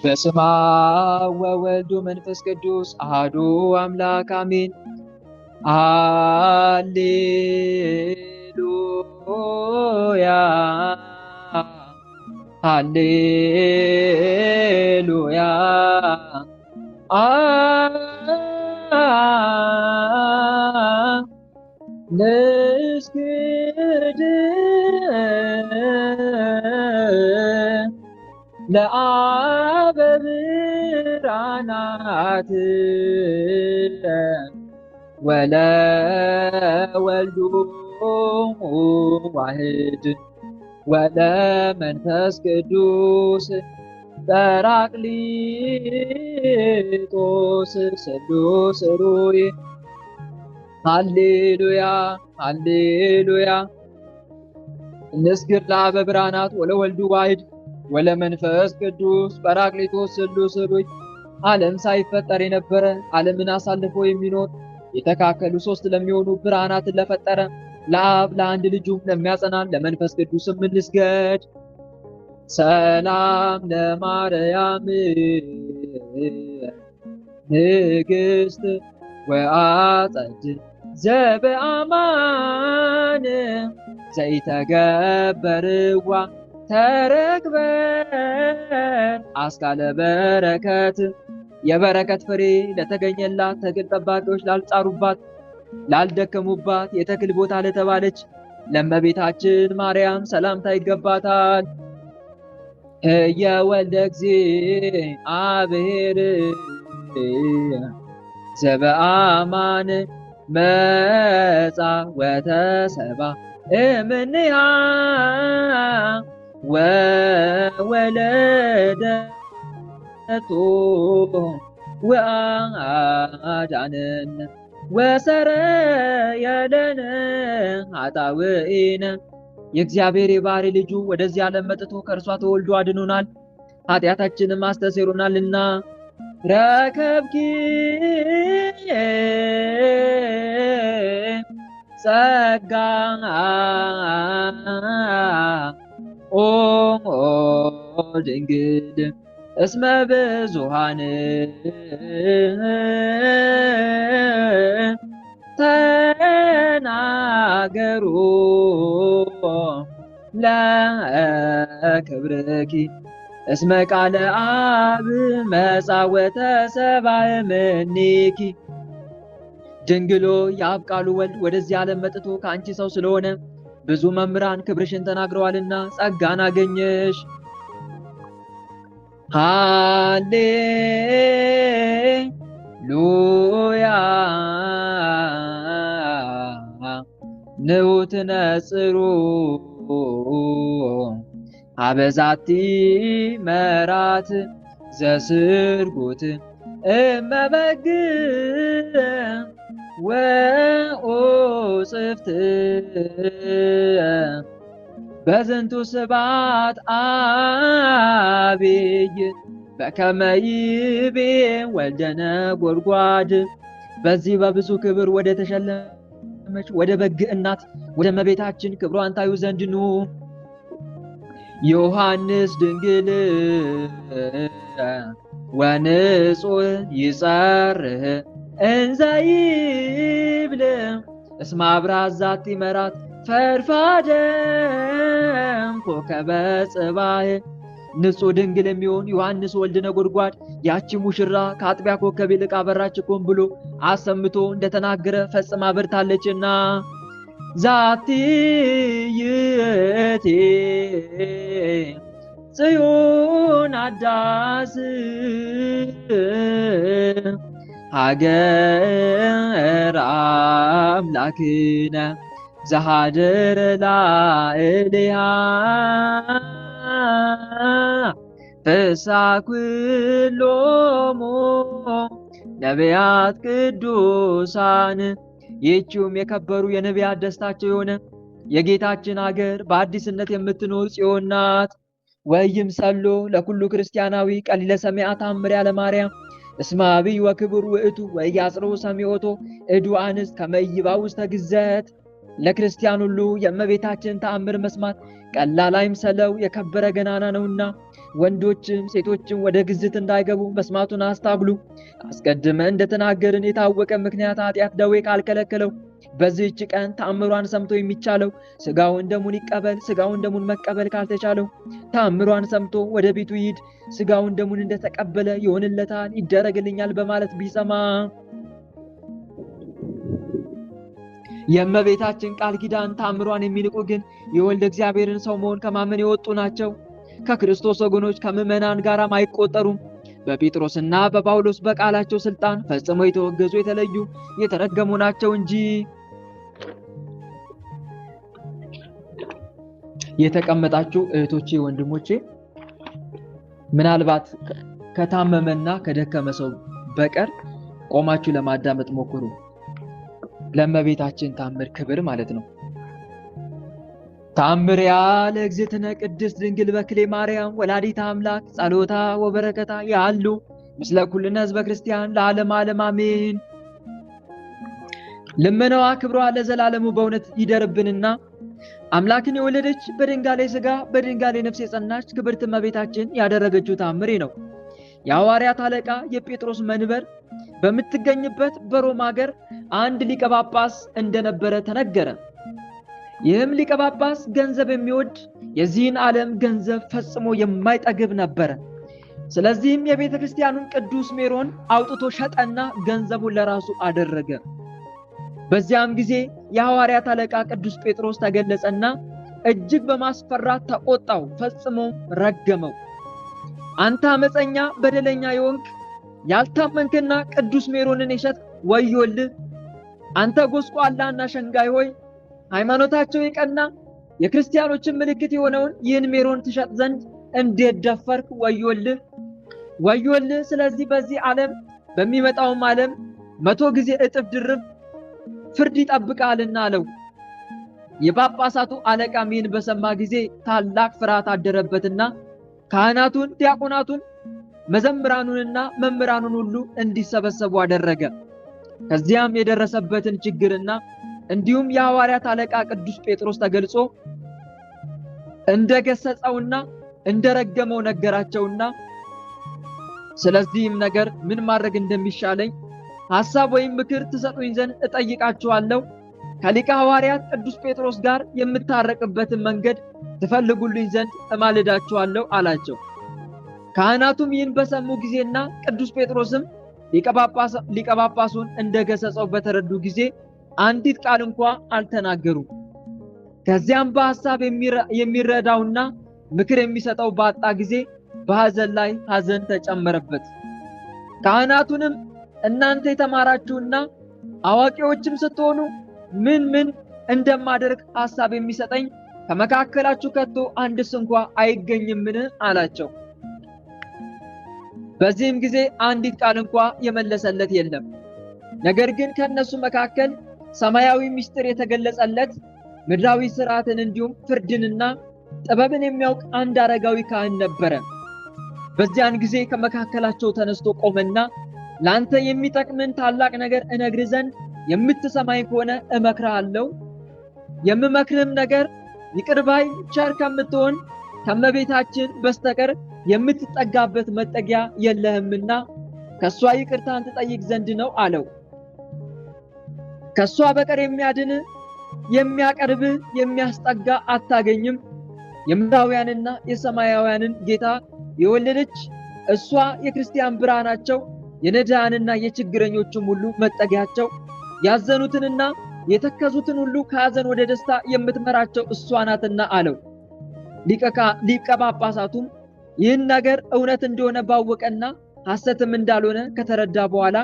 በስመ አብ ወወልድ ወመንፈስ ቅዱስ አሐዱ አምላክ አሜን። ሃሌሉያ ሃሌሉያ ንስግድ ለአብ ብርሃናት ወለወልዱ ዋሕድ ወለመንፈስ ቅዱስ ጰራቅሊጦስ ስሉስ ሩይ ሃሌሉያ ሃሌሉያ። እንስግድ ለአብ ብርሃናት ወለወልዱ ዋሕድ ወለመንፈስ ቅዱስ ጰራቅሊጦስ ስሉስ ሩይ። ዓለም ሳይፈጠር የነበረ ዓለምን አሳልፎ የሚኖር የተካከሉ ሶስት ለሚሆኑ ብርሃናትን ለፈጠረ ለአብ ለአንድ ልጁ ለሚያጸናን ለመንፈስ ቅዱስም እንስገድ። ሰላም ለማርያም ንግሥት ወአጸድ ዘበአማን ዘይተገበርዋ ተረክበን አስካለ በረከት። የበረከት ፍሬ ለተገኘላት ተክል ጠባቂዎች ላልጻሩባት ላልደከሙባት የተክል ቦታ ለተባለች ለእመቤታችን ማርያም ሰላምታ ይገባታል። እየወልደ እግዚአብሔር ዘበአማን መጻ ወተሰባ እምኔሃ ወወለደቶ ወአዳነነ ወሰረየለነ ኃጣውኢነ። የእግዚአብሔር የባሕርይ ልጁ ወደዚህ ዓለም መጥቶ ከእርሷ ተወልዶ አድኖናል፣ ኃጢአታችንም አስተስሮናልና። ረከብኪ ጸጋ ኦ ድንግል እስመ ብዙኃን ተናገሩ ለክብርኪ እስመ ቃለ አብ መጻ ወተሰብአ እምኔኪ። ድንግሎ የአብ ቃሉ ወልድ ወደዚህ ዓለም መጥቶ ከአንቺ ሰው ስለሆነ ብዙ መምህራን ክብርሽን ተናግረዋልና ጸጋን አገኘሽ። ሃሌሉያ ንዑት ነጽሩ አበዛቲ መራት ዘስርጉት እመበግ ወኦጽፍት በዝንቱ ስብሐት አብይ በከመ ይቤ ወልደ ነጎድጓድ። በዚህ በብዙ ክብር ወደ ተሸለመች ወደ በግ እናት ወደ እመቤታችን ክብሯን ታዩ ዘንድ ኑ። ዮሐንስ ድንግል ወንጹሕ ይጸርህ እንዘ ይብል እስመ አብርሃት ዛቲ መራት ፈድፋደም ኮከበ ጽባሕ። ንጹሕ ድንግል የሚሆን ዮሐንስ ወልደ ነጎድጓድ ያቺ ሙሽራ ከአጥቢያ ኮከብ ይልቅ አበራች እኮን ብሎ አሰምቶ እንደተናገረ ፈጽማ በርታለችና። ዛቲ ይእቲ ጽዮን አዳስ ሀገረ አምላክነ ዘሃደረ ላዕሌሃ ፍስሐ ኩሎሙ ነቢያት ቅዱሳን። ይህችውም የከበሩ የነቢያት ደስታቸው የሆነ የጌታችን አገር በአዲስነት የምትኖር ጽዮን ናት። ወይም ሰሎ ለኩሉ ክርስቲያናዊ ቀሊለ ሰሚዐ ተአምር ለማርያም እስመ አብይ ወክቡር ውእቱ ወኢያጽርዑ ሰሚዖቶ እዱ አንስት ከመ ይእባኡ ውስተ ግዘት። ለክርስቲያን ሁሉ የእመቤታችን ተአምር መስማት ቀላል አይምሰለው፣ የከበረ ገናና ነውና ወንዶችም ሴቶችም ወደ ግዝት እንዳይገቡ መስማቱን አስታግሉ። አስቀድመን እንደተናገርን የታወቀ ምክንያት ኃጢአት ደዌ ካልከለከለው በዚህች ቀን ተአምሯን ሰምቶ የሚቻለው ሥጋውን ደሙን ይቀበል። ሥጋውን ደሙን መቀበል ካልተቻለው ተአምሯን ሰምቶ ወደ ቤቱ ይሂድ። ሥጋውን ደሙን እንደተቀበለ ይሆንለታል፣ ይደረግልኛል በማለት ቢሰማ የእመቤታችን ቃል ኪዳን ተአምሯን የሚንቁ ግን የወልደ እግዚአብሔርን ሰው መሆን ከማመን የወጡ ናቸው። ከክርስቶስ ወገኖች ከምዕመናን ጋርም አይቆጠሩም። በጴጥሮስና በጳውሎስ በቃላቸው ስልጣን ፈጽመው የተወገዙ የተለዩ የተረገሙ ናቸው እንጂ። የተቀመጣችሁ እህቶቼ ወንድሞቼ፣ ምናልባት ከታመመና ከደከመ ሰው በቀር ቆማችሁ ለማዳመጥ ሞክሩ። ለእመቤታችን ታምር ክብር ማለት ነው። ታምሪያ ለእግዝእትነ ቅድስት ድንግል በክሌ ማርያም ወላዲተ አምላክ ጸሎታ ወበረከታ ያሉ ምስለ ኩልነ ሕዝበ ክርስቲያን ለዓለም ዓለም አሜን። ልመናዋ ክብሯ ለዘላለሙ በእውነት ይደርብንና አምላክን የወለደች በድንጋሌ ሥጋ በድንጋሌ ነፍስ የጸናች ክብርት እመቤታችን ያደረገችው ታምሬ ነው። የሐዋርያት አለቃ የጴጥሮስ መንበር በምትገኝበት በሮም ሀገር አንድ ሊቀ ጳጳስ እንደነበረ ተነገረ። ይህም ሊቀ ጳጳስ ገንዘብ የሚወድ የዚህን ዓለም ገንዘብ ፈጽሞ የማይጠግብ ነበረ። ስለዚህም የቤተ ክርስቲያኑን ቅዱስ ሜሮን አውጥቶ ሸጠና ገንዘቡን ለራሱ አደረገ። በዚያም ጊዜ የሐዋርያት አለቃ ቅዱስ ጴጥሮስ ተገለጸና እጅግ በማስፈራት ተቆጣው፣ ፈጽሞ ረገመው። አንተ አመፀኛ በደለኛ የሆንክ ያልታመንክና ቅዱስ ሜሮንን የሸጥ ወዮልህ! አንተ ጎስቋላና ሸንጋይ ሆይ ሃይማኖታቸው የቀና የክርስቲያኖችን ምልክት የሆነውን ይህን ሜሮን ትሸጥ ዘንድ እንዴት ደፈርክ? ወዮልህ! ወዮልህ! ስለዚህ በዚህ ዓለም በሚመጣውም ዓለም 100 ጊዜ እጥፍ ድርብ ፍርድ ይጠብቃልና አለው። የጳጳሳቱ አለቃም ይህን በሰማ ጊዜ ታላቅ ፍርሃት አደረበትና ካህናቱን፣ ዲያቆናቱን፣ መዘምራኑንና መምህራኑን ሁሉ እንዲሰበሰቡ አደረገ። ከዚያም የደረሰበትን ችግርና እንዲሁም የሐዋርያት አለቃ ቅዱስ ጴጥሮስ ተገልጾ እንደገሰጸውና እንደረገመው ነገራቸውና ስለዚህም ነገር ምን ማድረግ እንደሚሻለኝ ሐሳብ ወይም ምክር ትሰጡኝ ዘንድ እጠይቃችኋለሁ። ከሊቀ ሐዋርያት ቅዱስ ጴጥሮስ ጋር የምታረቅበትን መንገድ ትፈልጉልኝ ዘንድ እማልዳችኋለሁ አላቸው። ካህናቱም ይህን በሰሙ ጊዜና ቅዱስ ጴጥሮስም ሊቀ ጳጳሱን እንደገሰጸው በተረዱ ጊዜ አንዲት ቃል እንኳ አልተናገሩም። ከዚያም በሐሳብ የሚረዳውና ምክር የሚሰጠው ባጣ ጊዜ በሐዘን ላይ ሐዘን ተጨመረበት። ካህናቱንም እናንተ የተማራችሁና አዋቂዎችም ስትሆኑ ምን እንደማደርግ ሐሳብ የሚሰጠኝ ከመካከላችሁ ከቶ አንድስ እንኳ አይገኝምን? አላቸው። በዚህም ጊዜ አንዲት ቃል እንኳ የመለሰለት የለም። ነገር ግን ከነሱ መካከል ሰማያዊ ምስጢር የተገለጸለት ምድራዊ ሥርዓትን እንዲሁም ፍርድንና ጥበብን የሚያውቅ አንድ አረጋዊ ካህን ነበረ። በዚያን ጊዜ ከመካከላቸው ተነስቶ ቆመና ላንተ የሚጠቅምን ታላቅ ነገር እነግርህ ዘንድ የምትሰማኝ ከሆነ እመክርሃለሁ። የምመክርህም ነገር ይቅር ባይ ቸር ከምትሆን ከእመቤታችን በስተቀር የምትጠጋበት መጠጊያ የለህምና ከሷ ይቅርታን ትጠይቅ ዘንድ ነው አለው። ከሷ በቀር የሚያድን የሚያቀርብ የሚያስጠጋ አታገኝም። የምድራውያንና የሰማያውያንን ጌታ የወለደች እሷ የክርስቲያን ብርሃናቸው፣ የነዳያንና የችግረኞችም ሁሉ መጠጊያቸው፣ ያዘኑትንና የተከዙትን ሁሉ ከሐዘን ወደ ደስታ የምትመራቸው እሷ ናትና አለው። ሊቀ ጳጳሳቱም ይህን ነገር እውነት እንደሆነ ባወቀና ሐሰትም እንዳልሆነ ከተረዳ በኋላ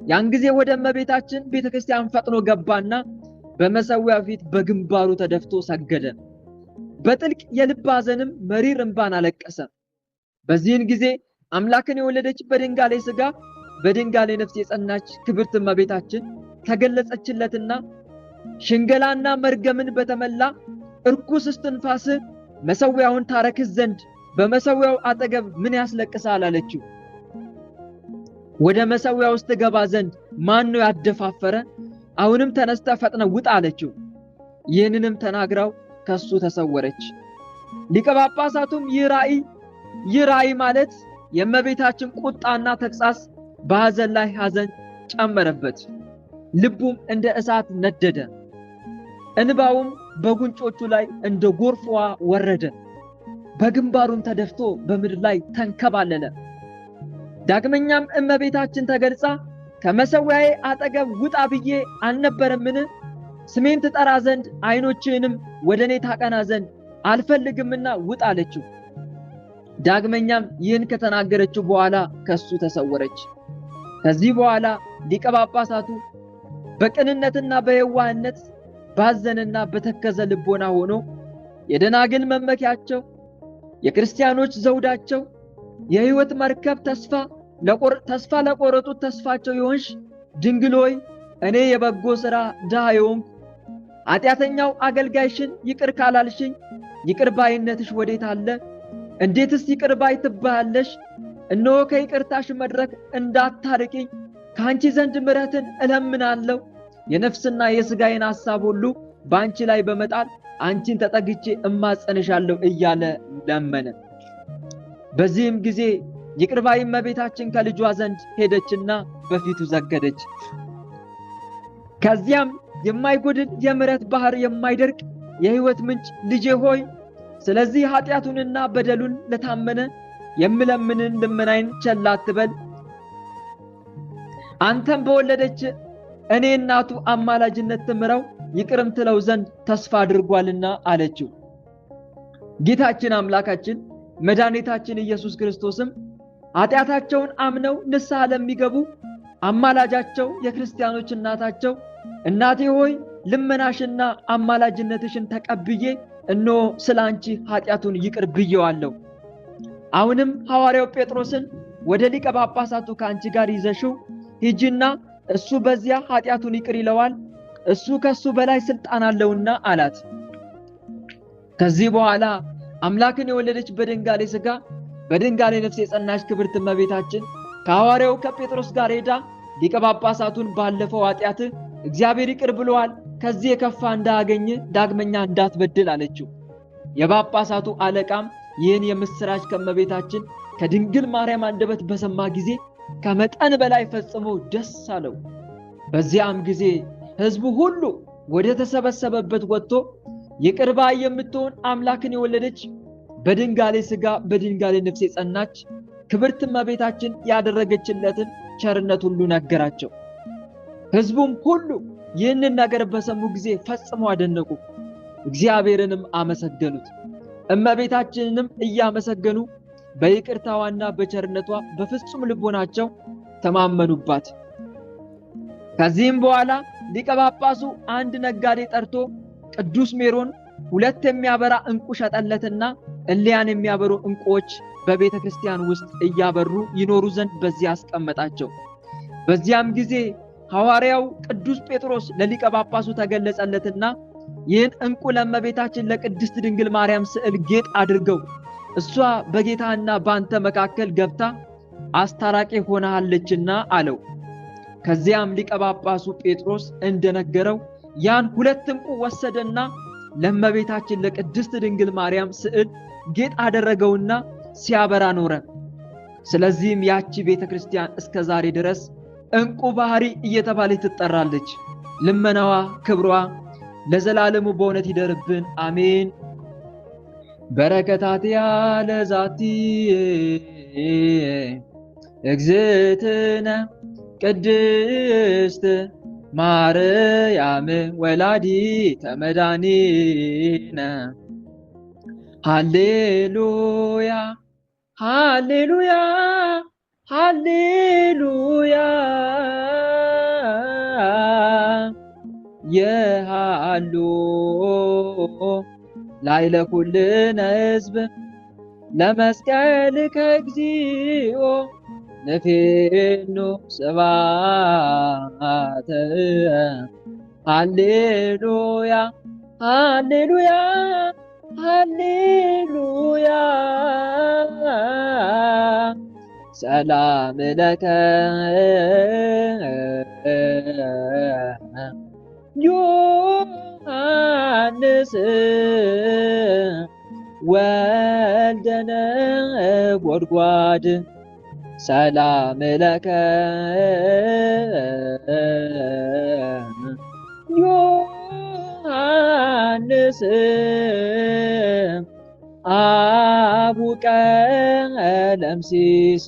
ያን ጊዜ ወደ እመቤታችን ቤተክርስቲያን ፈጥኖ ገባና በመሠዊያው ፊት በግንባሩ ተደፍቶ ሰገደ። በጥልቅ የልብ ሐዘንም መሪር እንባን አለቀሰ። በዚህን ጊዜ አምላክን የወለደች በድንጋሌ ሥጋ በድንጋሌ ነፍስ የጸናች ክብርት እመቤታችን ተገለጸችለትና ሽንገላና መርገምን በተመላ እርኩስ እስትንፋስ መሠዊያውን ታረክስ ዘንድ በመሠዊያው አጠገብ ምን ያስለቅሳል አለችው። ወደ መሠዊያው ውስጥ ገባ ዘንድ ማን ነው ያደፋፈረ? አሁንም ተነስተ ፈጥነ ውጣ አለችው። ይህንንም ተናግራው ከሱ ተሰወረች። ሊቀ ጳጳሳቱም ይህ ራእይ ይህ ራእይ ማለት የእመቤታችን ቁጣና ተግሣጽ በሐዘን ላይ ሐዘን ጨመረበት። ልቡም እንደ እሳት ነደደ፣ እንባውም በጉንጮቹ ላይ እንደ ጎርፍ ውሃ ወረደ። በግንባሩም ተደፍቶ በምድር ላይ ተንከባለለ። ዳግመኛም እመቤታችን ተገልጻ ከመሠዊያዬ አጠገብ ውጣ ብዬ አልነበረምን? ስሜን ትጠራ ዘንድ ዓይኖችህንም ወደ እኔ ታቀና ዘንድ አልፈልግምና ውጣ አለችው። ዳግመኛም ይህን ከተናገረችው በኋላ ከሱ ተሰወረች። ከዚህ በኋላ ሊቀ ጳጳሳቱ በቅንነትና በየዋህነት ባዘነና በተከዘ ልቦና ሆኖ የደናግል መመኪያቸው፣ የክርስቲያኖች ዘውዳቸው፣ የሕይወት መርከብ ተስፋ ለቆረጡት ተስፋቸው የሆንሽ ድንግል ሆይ እኔ የበጎ ሥራ ድሃ የሆንኩ ኃጢአተኛው አገልጋይሽን ይቅር ካላልሽኝ ይቅር ባይነትሽ ወዴት አለ? እንዴትስ ይቅር ባይ ትባያለሽ? እነሆ ከይቅርታሽ መድረክ እንዳታርቂኝ ከአንቺ ዘንድ ምሕረትን እለምናለሁ። የነፍስና የሥጋዬን ሐሳብ ሁሉ በአንቺ ላይ በመጣል አንቺን ተጠግቼ እማጸንሻለሁ እያለ ለመነ። በዚህም ጊዜ ይቅር ባይ እመቤታችን ከልጇ ዘንድ ሄደችና በፊቱ ሰገደች። ከዚያም የማይጎድል የምሕረት ባህር የማይደርቅ የሕይወት ምንጭ ልጄ ሆይ ስለዚህ ኃጢአቱንና በደሉን ለታመነ የምለምንን ልመናዬን ቸል አትበል። አንተም በወለደች እኔ እናቱ አማላጅነት ትምረው ይቅርም ትለው ዘንድ ተስፋ አድርጓልና አለችው። ጌታችን አምላካችን መድኃኒታችን ኢየሱስ ክርስቶስም ኃጢአታቸውን አምነው ንስሐ ለሚገቡ አማላጃቸው የክርስቲያኖች እናታቸው እናቴ ሆይ ልመናሽና አማላጅነትሽን ተቀብዬ እነሆ ስለ አንቺ ኃጢአቱን ይቅር ብየዋለሁ። አሁንም ሐዋርያው ጴጥሮስን ወደ ሊቀ ጳጳሳቱ ከአንቺ ጋር ይዘሽው ሂጂና እሱ በዚያ ኃጢአቱን ይቅር ይለዋል፣ እሱ ከሱ በላይ ሥልጣን አለውና አላት። ከዚህ በኋላ አምላክን የወለደች በድንጋሌ ሥጋ በድንጋሌ ነፍስ የጸናች ክብርት እመቤታችን ከሐዋርያው ከጴጥሮስ ጋር ሄዳ ሊቀ ጳጳሳቱን ባለፈው ኃጢአትህ እግዚአብሔር ይቅር ብሎዋል፣ ከዚህ የከፋ እንዳያገኝ ዳግመኛ እንዳትበድል አለችው። የጳጳሳቱ አለቃም ይህን የምሥራች ከእመቤታችን ከድንግል ማርያም አንደበት በሰማ ጊዜ ከመጠን በላይ ፈጽሞ ደስ አለው። በዚያም ጊዜ ሕዝቡ ሁሉ ወደ ተሰበሰበበት ወጥቶ ይቅር ባይ የምትሆን አምላክን የወለደች በድንጋሌ ሥጋ በድንጋሌ ነፍስ የጸናች ክብርት እመቤታችን ያደረገችለትን ቸርነት ሁሉ ነገራቸው። ሕዝቡም ሁሉ ይህንን ነገር በሰሙ ጊዜ ፈጽሞ አደነቁ፣ እግዚአብሔርንም አመሰገኑት። እመቤታችንንም እያመሰገኑ በይቅርታዋና በቸርነቷ በፍጹም ልቦናቸው ተማመኑባት። ከዚህም በኋላ ሊቀ ጳጳሱ አንድ ነጋዴ ጠርቶ ቅዱስ ሜሮን 2 የሚያበራ ዕንቁ ሸጠለትና እሊያን የሚያበሩ ዕንቁዎች በቤተ ክርስቲያን ውስጥ እያበሩ ይኖሩ ዘንድ በዚያ አስቀመጣቸው። በዚያም ጊዜ ሐዋርያው ቅዱስ ጴጥሮስ ለሊቀ ጳጳሱ ተገለጸለትና ይህን ዕንቁ ለእመቤታችን ለቅድስት ድንግል ማርያም ስዕል ጌጥ አድርገው እሷ በጌታና ባንተ መካከል ገብታ አስታራቂ ሆናለችና አለው። ከዚያም ሊቀ ጳጳሱ ጴጥሮስ እንደነገረው ያን 2 ዕንቁ ወሰደና ለእመቤታችን ለቅድስት ድንግል ማርያም ስዕል ጌጥ አደረገውና ሲያበራ ኖረ። ስለዚህም ያቺ ቤተ ክርስቲያን እስከ ዛሬ ድረስ ዕንቁ ባህሪ እየተባለች ትጠራለች። ልመናዋ ክብሯ ለዘላለሙ በእውነት ይደርብን፣ አሜን። በረከታትያ ለዛቲ እግዝእትነ ቅድስት ማርያም ወላዲተ መድኃኒነ ሃሌሉያ ሃሌሉያ ሃሌሉያ የሃሎ ላዕለ ኩልነ ሕዝብ ለመስቀልከ እግዚኦ ንፌኑ ስብሐተ ሃሌሉያ ሃሌሉያ ሃሌሉያ ሰላም ለከ ዮሐንስ ወልደ ነጎድጓድ ሰላም ለከ ዮሐንስ አቡ ቀለምሲስ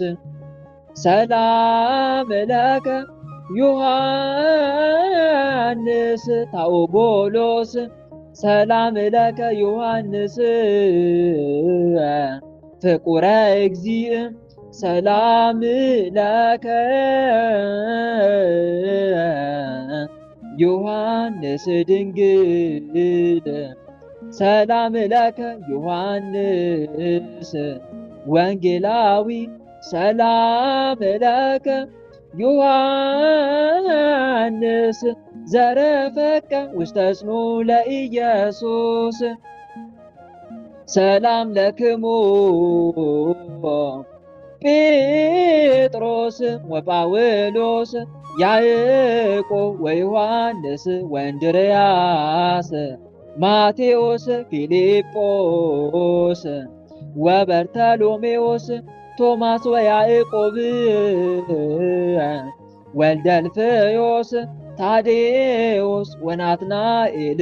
ሰላም ለከ ዮሐንስ ታኦቦሎስ ሰላም ለከ ዮሐንስ ፍቁረ እግዚእ ሰላም ለከ ዮሐንስ ድንግል ሰላም ለከ ዮሐንስ ወንጌላዊ ሰላም ለከ ዮሐንስ ዘረፈቀ ውስተ ጽኑ ለኢየሱስ ሰላም ለክሙ ጴጥሮስ ወጳውሎስ ያዕቆብ ወዮሐንስ ወእንድርያስ ማቴዎስ ፊልጶስ ወበርተሎሜዎስ ቶማስ ወያዕቆብ ወልደ አልፍዮስ ታዴዎስ ወናትናኤል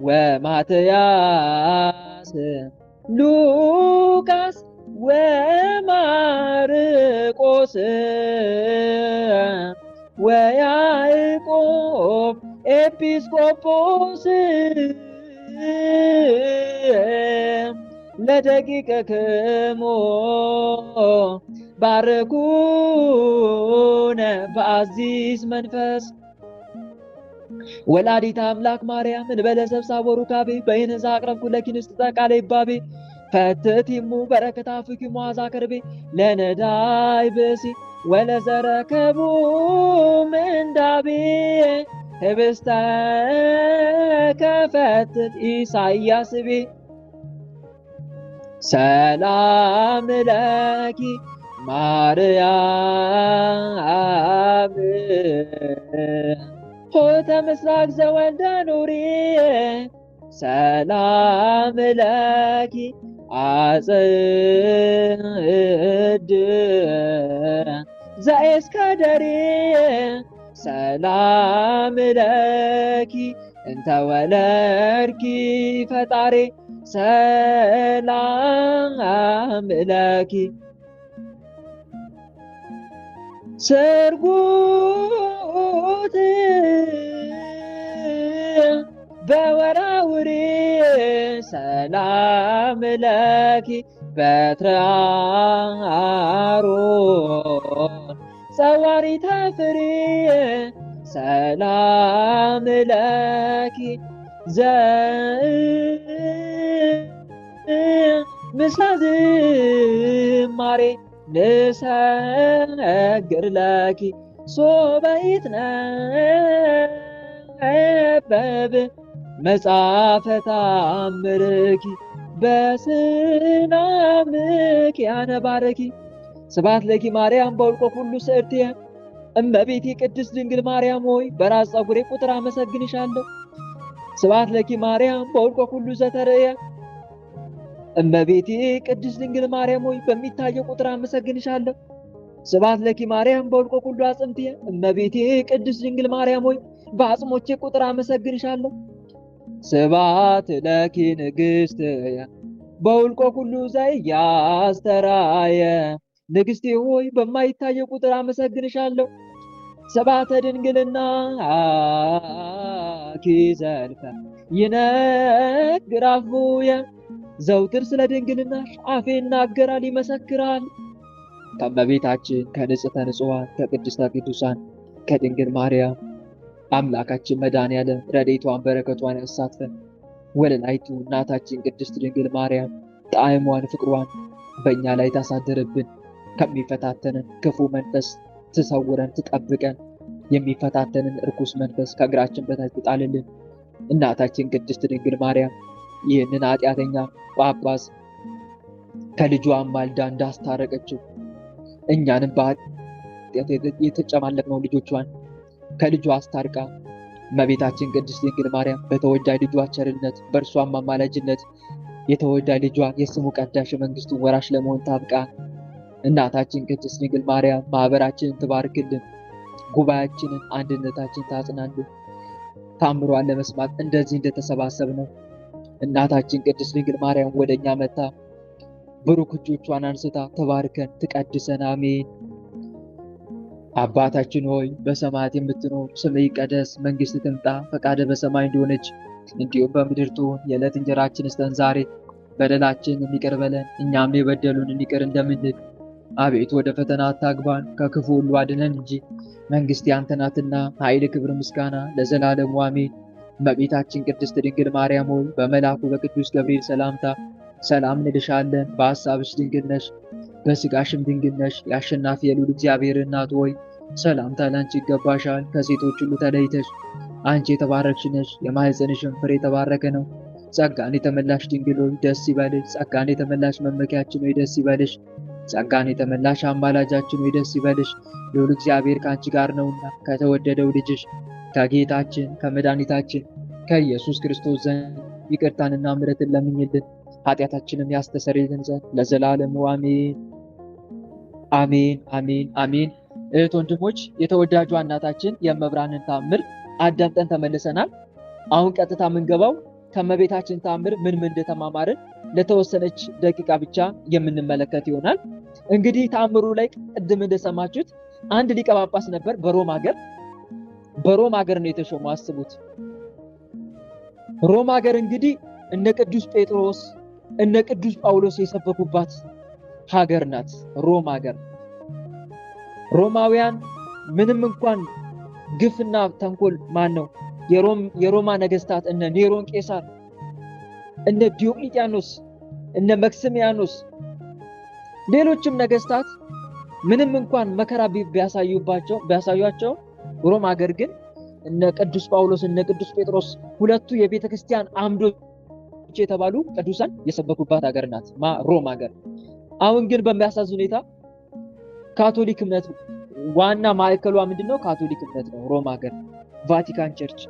ወማትያስ ሉቃስ ወማርቆስ ወያዕቆብ ኤጲስቆጶስ ለደቂቅክሙ ባርኩነ በአዚዝ መንፈስ ወላዲተ አምላክ ማርያም እንበለ ሰብሳብ ወሩካቤ በይንዛ አቅረብኩ ለኪንስት ጠቃለ ይባቤ ፈትቲሙ በረከታ ፍኪ መዓዛ ከርቤ ለነዳይ ብእሲ ወለዘረከቡ ምንዳቤ ህብስተ ከፈትት ኢሳይያስ ቤ ሰላም ለኪ ማርያም ሆተ ምስራቅ ዘወልደ ኑሪ ሰላም ለኪ አጽድ ዘእስከደሪ ሰላም ለኪ እንተ ወለድኪ ፈጣሪ ሰላም ለኪ ስርጉት በወራውሪ ሰላም ለኪ በትረ አሮን ጸዋሪተ ፍሬ ሰላም ለኪ ምስለ ዝማሬ ንሰግር ለኪ ሶበ ይትነበብ መጽሐፈ ተአምርኪ በስናምኪ ያነባረኪ ስብሐት ለኪ ማርያም በውልቆ ሁሉ ስእርትየ እመቤቴ ቅድስት ድንግል ማርያም ሆይ በራስ ፀጉሬ ቁጥር አመሰግንሻለሁ። ስብሐት ለኪ ማርያም በውልቆ ሁሉ ዘተርእየ እመቤቴ ቅድስት ድንግል ማርያም ሆይ በሚታየው ቁጥር አመሰግንሻለሁ። ስብሐት ለኪ ማርያም በውልቆ ሁሉ አጽምትየ እመቤቴ ቅድስት ድንግል ማርያም ሆይ በአጽሞቼ ቁጥር አመሰግንሻለሁ። ስብሐት ለኪ ንግሥትየ በውልቆ ሁሉ ዘኢያስተርአየ ንግሥቴ ሆይ በማይታየው ቁጥር አመሰግንሻለሁ። ስብሐተ ድንግልና አኪ ዘልፈ ይነግር አፉየ ዘውትር ስለ ድንግልናሽ አፌ ይናገራል ይመሰክራል። ከእመቤታችን ከንጽሕተ ንጹሐን ከቅድስተ ቅዱሳን ከድንግል ማርያም አምላካችን መድኃኔዓለም ረድኤቷን በረከቷን ያሳትፈን። ወለላይቱ እናታችን ቅድስት ድንግል ማርያም ጣዕሟን ፍቅሯን በእኛ ላይ ታሳድርብን። ከሚፈታተንን ክፉ መንፈስ ትሰውረን ትጠብቀን። የሚፈታተንን እርኩስ መንፈስ ከእግራችን በታች ትጣልልን። እናታችን ቅድስት ድንግል ማርያም ይህንን ኃጢአተኛ ጳጳስ ከልጇ አማልዳ እንዳስታረቀችው እኛንም በኃጢአት የተጨማለቅነው ልጆቿን ከልጇ አስታርቃ እመቤታችን ቅድስት ድንግል ማርያም በተወዳጅ ልጇ ቸርነት በእርሷም አማላጅነት የተወዳጅ ልጇ የስሙ ቀዳሽ መንግስቱን ወራሽ ለመሆን ታብቃን። እናታችን ቅድስት ድንግል ማርያም ማህበራችንን ትባርክልን፣ ጉባኤያችንን አንድነታችን ታጽናልን። ታምሯን ለመስማት እንደዚህ እንደተሰባሰብ ነው እናታችን ቅድስት ድንግል ማርያም ወደኛ መጣ ብሩክ እጆቿን አንስታ ተባርከን ትቀድሰን። አሜን። አባታችን ሆይ በሰማያት የምትኖር ስምህ ይቀደስ፣ መንግስትህ ትምጣ፣ ፈቃድህ በሰማይ እንደሆነች እንዲሁም በምድር ትሁን። የዕለት እንጀራችንን ስጠን ዛሬ፣ በደላችንን ይቅር በለን እኛም የበደሉንን ይቅር እንደምንል። አቤቱ ወደ ፈተና አታግባን ከክፉ ሁሉ አድነን እንጂ መንግስት ያንተ ናትና፣ ኃይል፣ ክብር፣ ምስጋና ለዘላለሙ አሜን። እመቤታችን ቅድስት ድንግል ማርያም ሆይ በመልአኩ በቅዱስ ገብርኤል ሰላምታ ሰላም እንልሻለን። በሐሳብሽ ድንግል ነሽ፣ በስጋሽም ድንግል ነሽ። የአሸናፊ የልዑል እግዚአብሔር እናት ሆይ ሰላምታ ላንቺ ይገባሻል። ከሴቶች ሁሉ ተለይተሽ አንቺ የተባረክሽ ነሽ፣ የማኅፀንሽም ፍሬ የተባረከ ነው። ጸጋን የተመላሽ ድንግል ሆይ ደስ ይበልሽ። ጸጋን የተመላሽ መመኪያችን ሆይ ደስ ይበልሽ። ጸጋን የተመላሽ አማላጃችን ሆይ ደስ ይበልሽ። ልዑል እግዚአብሔር ከአንቺ ጋር ነውና ከተወደደው ልጅሽ ከጌታችን ከመድኃኒታችን ከኢየሱስ ክርስቶስ ዘንድ ይቅርታንና ምሕረትን ለምኝልን ኃጢአታችንም ያስተሰርይልን ዘንድ ለዘላለሙ አሜን አሜን አሜን አሜን። እህት ወንድሞች፣ የተወዳጇ እናታችን የእመብርሃንን ተአምር አዳምጠን ተመልሰናል። አሁን ቀጥታ የምንገባው ከእመቤታችን ተአምር ምን እንደተማማርን ለተወሰነች ደቂቃ ብቻ የምንመለከት ይሆናል። እንግዲህ ተአምሩ ላይ ቅድም እንደሰማችሁት አንድ ሊቀ ጳጳስ ነበር በሮም ሀገር ነው የተሾመው። አስቡት። ሮም ሀገር እንግዲህ እነ ቅዱስ ጴጥሮስ እነ ቅዱስ ጳውሎስ የሰበኩባት ሀገር ናት ሮም ሀገር። ሮማውያን ምንም እንኳን ግፍና ተንኮል የሮማ ነገስታት እነ ኔሮን ቄሳር፣ እነ ዲዮቅሊጥያኖስ፣ እነ መክስሚያኖስ፣ ሌሎችም ነገስታት ምንም እንኳን መከራ ቢያሳዩአቸው ሮም ሀገር ግን እነ ቅዱስ ጳውሎስ እነ ቅዱስ ጴጥሮስ ሁለቱ የቤተ ክርስቲያን አምዶች የተባሉ ቅዱሳን የሰበኩባት ሀገር ናት ሮም ሀገር። አሁን ግን በሚያሳዝን ሁኔታ ካቶሊክ እምነት ዋና ማዕከሏ ምንድነው? ካቶሊክ እምነት ነው ሮም ሀገር፣ ቫቲካን ቸርች።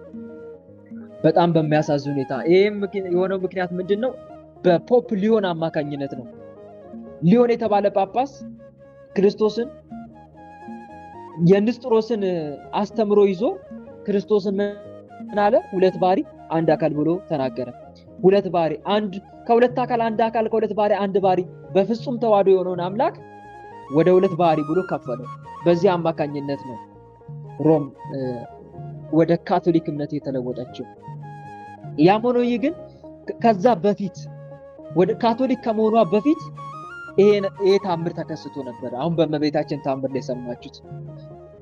በጣም በሚያሳዝን ሁኔታ ይሄም የሆነው ምክንያት ምንድነው? በፖፕ ሊዮን አማካኝነት ነው። ሊዮን የተባለ ጳጳስ ክርስቶስን የንስጥሮስን አስተምሮ ይዞ ክርስቶስን ምን አለ? ሁለት ባህሪ አንድ አካል ብሎ ተናገረ። ሁለት ባህሪ ከሁለት አካል አንድ አካል ከሁለት ባህሪ አንድ ባህሪ በፍጹም ተዋህዶ የሆነውን አምላክ ወደ ሁለት ባህሪ ብሎ ከፈለው። በዚህ አማካኝነት ነው ሮም ወደ ካቶሊክ እምነት የተለወጠችው። ያም ሆኖ ይህ ግን ከዛ በፊት ወደ ካቶሊክ ከመሆኗ በፊት ይሄ ታምር ተከስቶ ነበር። አሁን በእመቤታችን ታምር ላይ ሰማችሁት።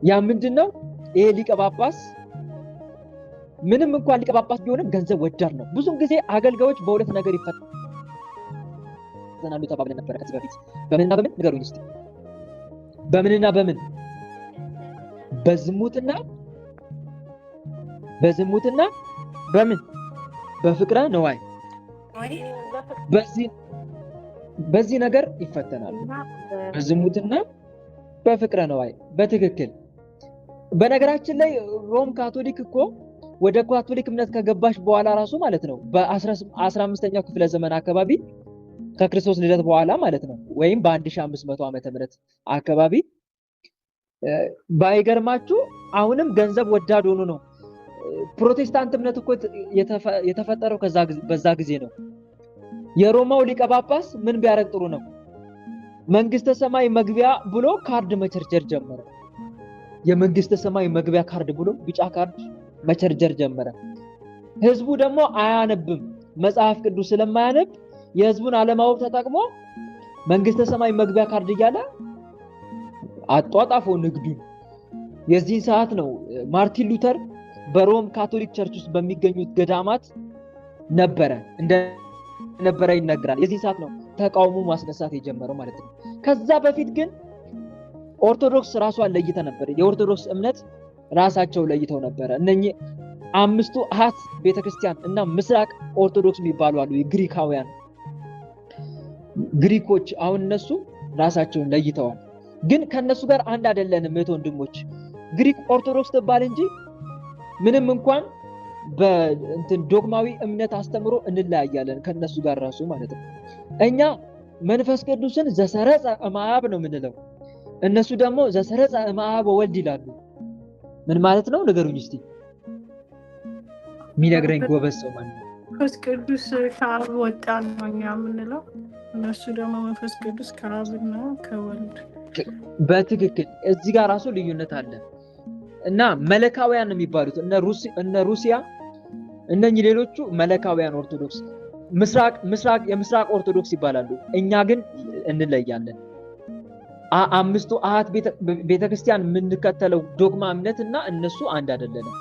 ያ ምንድነው? ይሄ ሊቀ ጳጳስ ምንም እንኳን ሊቀ ጳጳስ ቢሆንም ገንዘብ ወዳድ ነው። ብዙም ጊዜ አገልጋዮች በሁለት ነገር ይፈተናሉ ተባብለን ነበር ከዚህ በፊት። በምንና በምን ንገሩኝ እስቲ። በምንና በምን? በዝሙትና በምን? በፍቅረ ነዋይ። በዚህ ነገር ይፈተናሉ። በዝሙትና በፍቅረ ነዋይ። በትክክል። በነገራችን ላይ ሮም ካቶሊክ እኮ ወደ ካቶሊክ እምነት ከገባሽ በኋላ ራሱ ማለት ነው በ15ኛው ክፍለ ዘመን አካባቢ ከክርስቶስ ልደት በኋላ ማለት ነው ወይም በ1500 ዓመተ ምህረት አካባቢ ባይገርማችሁ አሁንም ገንዘብ ወዳድ ሆኖ ነው። ፕሮቴስታንት እምነት እኮ የተፈጠረው በዛ ጊዜ ነው። የሮማው ሊቀ ጳጳስ ምን ቢያረግ ጥሩ ነው? መንግስተ ሰማይ መግቢያ ብሎ ካርድ መቸርቸር ጀመረ። የመንግስተ ሰማይ መግቢያ ካርድ ብሎ ቢጫ ካርድ መቸርቸር ጀመረ። ህዝቡ ደግሞ አያነብም። መጽሐፍ ቅዱስ ስለማያነብ የህዝቡን አለማወቅ ተጠቅሞ መንግስተ ሰማይ መግቢያ ካርድ እያለ አጧጣፎ ንግዱን። የዚህ ሰዓት ነው ማርቲን ሉተር በሮም ካቶሊክ ቸርች ውስጥ በሚገኙት ገዳማት ነበረ ይነገራል። የዚህ ሰዓት ነው ተቃውሞ ማስነሳት የጀመረው ማለት ነው። ከዛ በፊት ግን ኦርቶዶክስ ራሷን ለይተ ነበር። የኦርቶዶክስ እምነት ራሳቸው ለይተው ነበር። እነኚህ አምስቱ አሃት ቤተክርስቲያን እና ምስራቅ ኦርቶዶክስ የሚባሉ አሉ። የግሪካውያን ግሪኮች አሁን እነሱ ራሳቸውን ለይተዋል። ግን ከነሱ ጋር አንድ አይደለንም እህት ወንድሞች። ግሪክ ኦርቶዶክስ ተባለ እንጂ ምንም እንኳን በእንትን ዶግማዊ እምነት አስተምሮ እንለያያለን ከነሱ ጋር ራሱ ማለት ነው። እኛ መንፈስ ቅዱስን ዘሰረጸ እምአብ ነው የምንለው፣ እነሱ ደግሞ ዘሰረጸ እምአብ ወወልድ ይላሉ። ምን ማለት ነው ንገሩኝ እስቲ፣ የሚነግረኝ ጎበዝ ሰው ማለት ነው። መንፈስ ቅዱስ ከአብ ወጣ ነው እኛ የምንለው፣ እነሱ ደግሞ መንፈስ ቅዱስ ከአብና ከወልድ። በትክክል እዚህ ጋር ራሱ ልዩነት አለ እና መለካውያን ነው የሚባሉት እነ ሩሲያ እነኚህ ሌሎቹ መለካውያን ኦርቶዶክስ፣ የምስራቅ ኦርቶዶክስ ይባላሉ። እኛ ግን እንለያለን። አምስቱ አሃት ቤተክርስቲያን የምንከተለው ዶግማ እምነት እና እነሱ አንድ አይደለንም።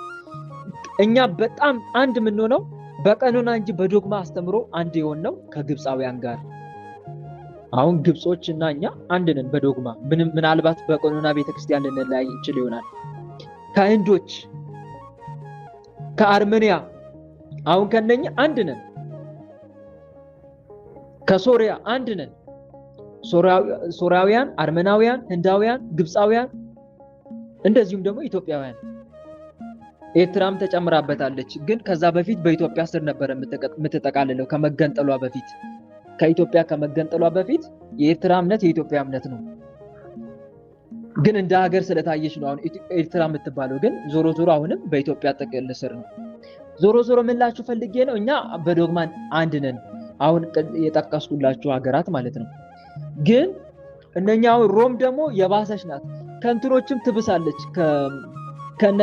እኛ በጣም አንድ የምንሆነው በቀኖና እንጂ በዶግማ አስተምሮ አንድ የሆነው ከግብፃውያን ጋር። አሁን ግብጾች እና እኛ አንድ ነን በዶግማ፣ ምናልባት በቀኖና ቤተክርስቲያን ልንለያይ እንችል ይሆናል። ከህንዶች፣ ከአርሜኒያ አሁን ከነኛ አንድ ነን። ከሶሪያ አንድ ነን። ሶሪያውያን፣ አርመናውያን፣ ህንዳውያን፣ ግብፃውያን እንደዚሁም ደግሞ ኢትዮጵያውያን። ኤርትራም ተጨምራበታለች፣ ግን ከዛ በፊት በኢትዮጵያ ስር ነበር የምትጠቃልለው ከመገንጠሏ በፊት። ከኢትዮጵያ ከመገንጠሏ በፊት የኤርትራ እምነት የኢትዮጵያ እምነት ነው፣ ግን እንደ ሀገር ስለታየች ነው አሁን ኤርትራ የምትባለው። ግን ዞሮ ዞሮ አሁንም በኢትዮጵያ ጥቅል ስር ነው። ዞሮ ዞሮ ምላችሁ ፈልጌ ነው እኛ በዶግማ አንድ ነን፣ አሁን የጠቀስኩላችሁ ሀገራት ማለት ነው። ግን እነኛው ሮም ደግሞ የባሰች ናት፣ ከእንትኖችም ትብሳለች፣ ከነ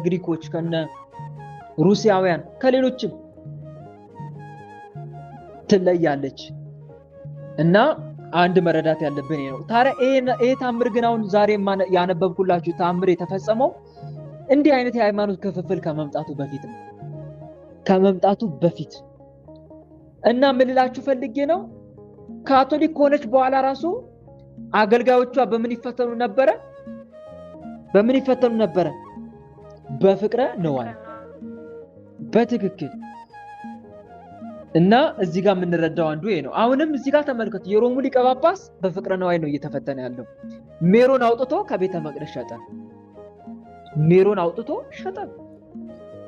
ግሪኮች፣ ከነ ሩሲያውያን፣ ከሌሎችም ትለያለች። እና አንድ መረዳት ያለብን ነው። ታዲያ ይሄ ታምር ግን አሁን ዛሬ ያነበብኩላችሁ ታምር የተፈጸመው እንዲህ አይነት የሃይማኖት ክፍፍል ከመምጣቱ በፊት እና ምን ልላችሁ ፈልጌ ነው፣ ካቶሊክ ከሆነች በኋላ ራሱ አገልጋዮቿ በምን ይፈተኑ ነበረ? በፍቅረ ነዋይ። በትክክል። እና እዚህ ጋር የምንረዳው አንዱ ይሄ ነው። አሁንም እዚህ ጋር ተመልከቱ፣ የሮሙ ሊቀ ጳጳስ በፍቅረ ነዋይ ነው እየተፈተነ ያለው። ሜሮን አውጥቶ ከቤተ መቅደስ ሸጠ።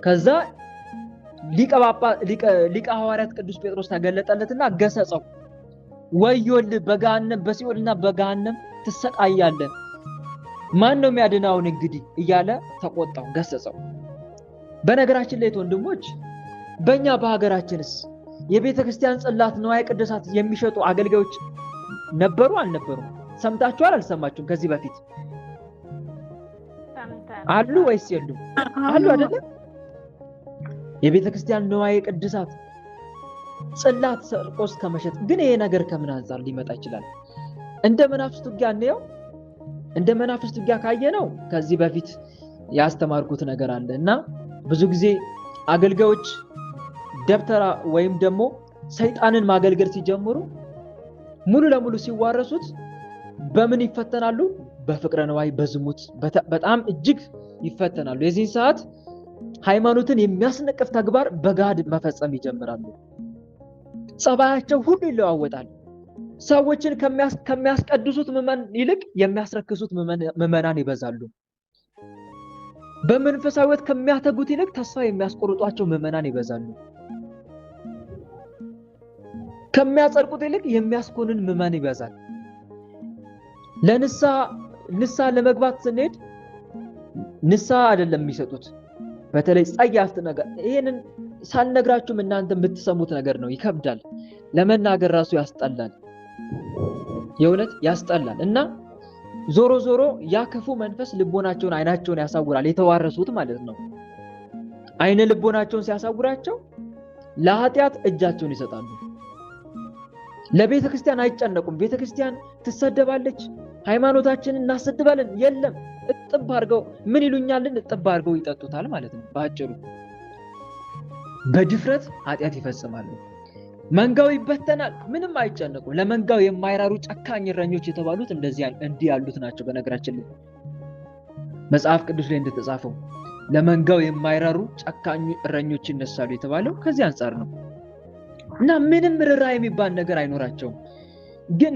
ከዛ ሊቀ ሐዋርያት ቅዱስ ጴጥሮስ ተገለጠለትና ገሰጸው። ወዮልህ፣ በሲኦልና በገሃነም ትሰቃያለህ፣ ማን ነው የሚያድናውን እንግዲህ እያለ ተቆጣው፣ ገሰጸው። በነገራችን ላይ ወንድሞች፣ በእኛ በሀገራችንስ የቤተ ክርስቲያን ጽላት ንዋየ ቅድሳት የሚሸጡ አገልጋዮች ነበሩ አልነበሩም? ሰምታችኋል አልሰማችሁም? ከዚህ በፊት አሉ ወይስ የሉም? አሉ አይደለም? የቤተ ክርስቲያን ንዋየ ቅድሳት ጽላት ሰርቆስ ከመሸጥ። ግን ይሄ ነገር ከምን አንፃር ሊመጣ ይችላል? እንደ መናፍስት ውጊያ ነው። እንደ መናፍስት ውጊያ ካየነው ከዚህ በፊት ያስተማርኩት ነገር አለ እና ብዙ ጊዜ አገልጋዮች ደብተራ ወይም ደግሞ ሰይጣንን ማገልገል ሲጀምሩ ሙሉ ለሙሉ ሲዋረሱት በምን ይፈተናሉ? በፍቅረ ነዋይ፣ በዝሙት በጣም እጅግ ይፈተናሉ። የዚህ ሰዓት ሃይማኖትን የሚያስነቅፍ ተግባር በጋድ መፈጸም ይጀምራሉ። ጸባያቸው ሁሉ ይለዋወጣል። ሰዎችን ከሚያስቀድሱት ምዕመን ይልቅ የሚያስረክሱት ምዕመናን ይበዛሉ። በመንፈሳዊት ከሚያተጉት ይልቅ ተስፋ የሚያስቆርጧቸው ምዕመናን ይበዛሉ። ከሚያጸድቁት ይልቅ የሚያስኮንን ምዕመን ይበዛል። ለንስሐ ለመግባት ስንሄድ ንስሐ አይደለም የሚሰጡት። በተለይ ጸያፍት ነገር፣ ይሄንን ሳልነግራችሁም እናንተ የምትሰሙት ነገር ነው። ይከብዳል፣ ለመናገር ራሱ ያስጠላል። የእውነት ያስጠላል። እና ዞሮ ዞሮ ያ ክፉ መንፈስ ልቦናቸውን፣ አይናቸውን ያሳውራል። የተዋረሱት ማለት ነው። አይነ ልቦናቸውን ሲያሳውራቸው ለኃጢአት እጃቸውን ይሰጣሉ። ለቤተ ክርስቲያን አይጨነቁም። ቤተ ክርስቲያን ትሰደባለች፣ ሃይማኖታችንን እናሰድባለን፣ የለም እጥብ አድርገው ምን ይሉኛልን እጥብ አድርገው ይጠጡታል ማለት ነው። በአጭሩ በድፍረት ኃጢአት ይፈጽማሉ። መንጋው ይበተናል፣ ምንም አይጨነቁም። ለመንጋው የማይራሩ ጨካኝ እረኞች የተባሉት እንዲህ ያሉት ናቸው። በነገራችን ላይ መጽሐፍ ቅዱስ ላይ እንደተጻፈው ለመንጋው የማይራሩ ጨካኝ እረኞች ይነሳሉ የተባለው ከዚህ አንጻር ነው። እና ምንም ርኅራኄ የሚባል ነገር አይኖራቸውም። ግን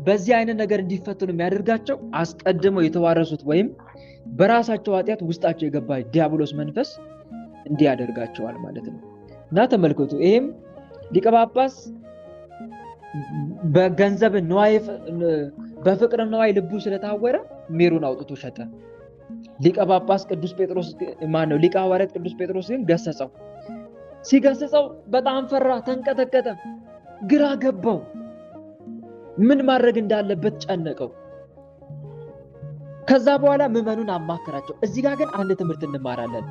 በዚህ አይነት ነገር እንዲፈተኑ የሚያደርጋቸው አስቀድመው የተዋረሱት ወይም በራሳቸው ኃጢአት ውስጣቸው የገባ ዲያብሎስ መንፈስ እንዲያደርጋቸዋል ማለት ነው። እና ተመልከቱ፣ ይሄም ሊቀ ጳጳስ በገንዘብ በፍቅር ነዋይ ልቡ ስለታወረ ሜሩን አውጥቶ ሸጠ። ሊቀ ጳጳስ ቅዱስ ጴጥሮስ ሊቀ ሐዋርያት ቅዱስ ጴጥሮስ ግን ገሰጸው። ሲገስጸው በጣም ፈራ፣ ተንቀጠቀጠ፣ ግራ ገባው፣ ምን ማድረግ እንዳለበት ጨነቀው። ከዛ በኋላ ምዕመኑን አማከራቸው። እዚህ ጋር ግን አንድ ትምህርት እንማራለን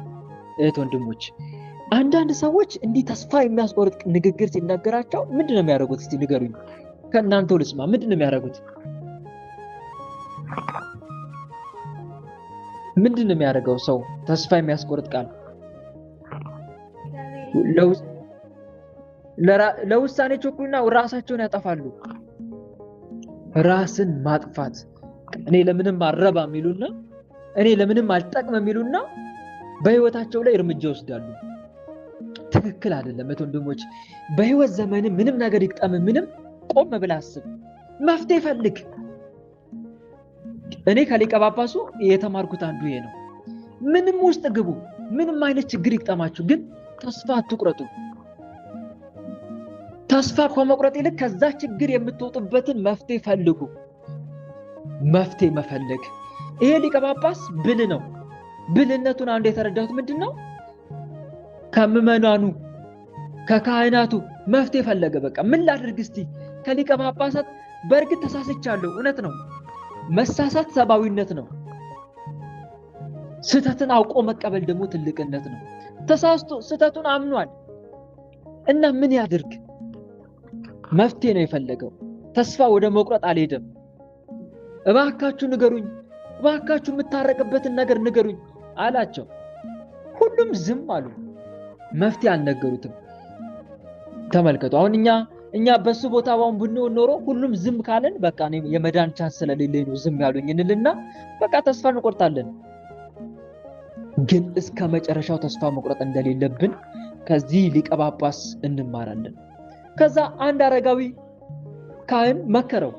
እህት ወንድሞች። አንዳንድ ሰዎች እንዲህ ተስፋ የሚያስቆርጥ ንግግር ሲነገራቸው ምንድነው የሚያደርጉት? እስቲ ንገሩኝ፣ ከእናንተው ልስማ። ምንድነው የሚያደርጉት? ምንድነው የሚያደርገው ሰው ተስፋ የሚያስቆርጥ ቃል? ለውሳኔ ቸኩሉና ራሳቸውን ያጠፋሉ። ራስን ማጥፋት፣ እኔ ለምንም አልረባ የሚሉና እኔ ለምንም አልጠቅም የሚሉና በህይወታቸው ላይ እርምጃ ይወስዳሉ። ትክክል አይደለም ወንድሞች። በህይወት ዘመን ምንም ነገር ይቅጠም ምንም፣ ቆም ብለህ አስብ፣ መፍትሄ ፈልግ። እኔ ከሊቀ ጳጳሱ የተማርኩት አንዱ ይሄ ነው። ምንም ውስጥ ግቡ፣ ምንም አይነት ችግር ይቅጠማችሁ፣ ግን ተስፋ አትቁረጡ። ተስፋ ከመቁረጥ ይልቅ ከዛ ችግር የምትወጡበትን መፍትሄ ፈልጉ። መፍትሄ መፈለግ፣ ይሄ ሊቀ ጳጳስ ብል ነው። ብልነቱን አንዱ የተረዳሁት ምንድነው? ከምዕመናኑ ከካህናቱ መፍትሄ ፈለገ። በቃ ምን ላድርግ እስቲ ከሊቀ ጳጳሳት በእርግጥ ተሳስቻለሁ፣ እውነት ነው። መሳሳት ሰብአዊነት ነው። ስህተትን አውቆ መቀበል ደግሞ ትልቅነት ነው። ተሳስቶ ስህተቱን አምኗል እና ምን ያድርግ? መፍትሄ ነው የፈለገው። ተስፋ ወደ መቁረጥ አልሄደም። እባካችሁ ንገሩኝ፣ እባካችሁ የምታረቅበትን ነገር ንገሩኝ አላቸው። ሁሉም ዝም አሉ። መፍትሄ አልነገሩትም። ተመልከቱ። አሁን እኛ በሱ ቦታ ብንሆን ኖሮ ሁሉም ዝም ካለን በቃ የመዳን ቻንስ ስለሌለኝ ነው ዝም ያሉኝ እንልና በቃ ተስፋ እንቆርጣለን። ግን እስከ መጨረሻው ተስፋ መቁረጥ እንደሌለብን ከዚህ ሊቀ ጳጳስ እንማራለን። ከዛ አንድ አረጋዊ ካህን መከረው።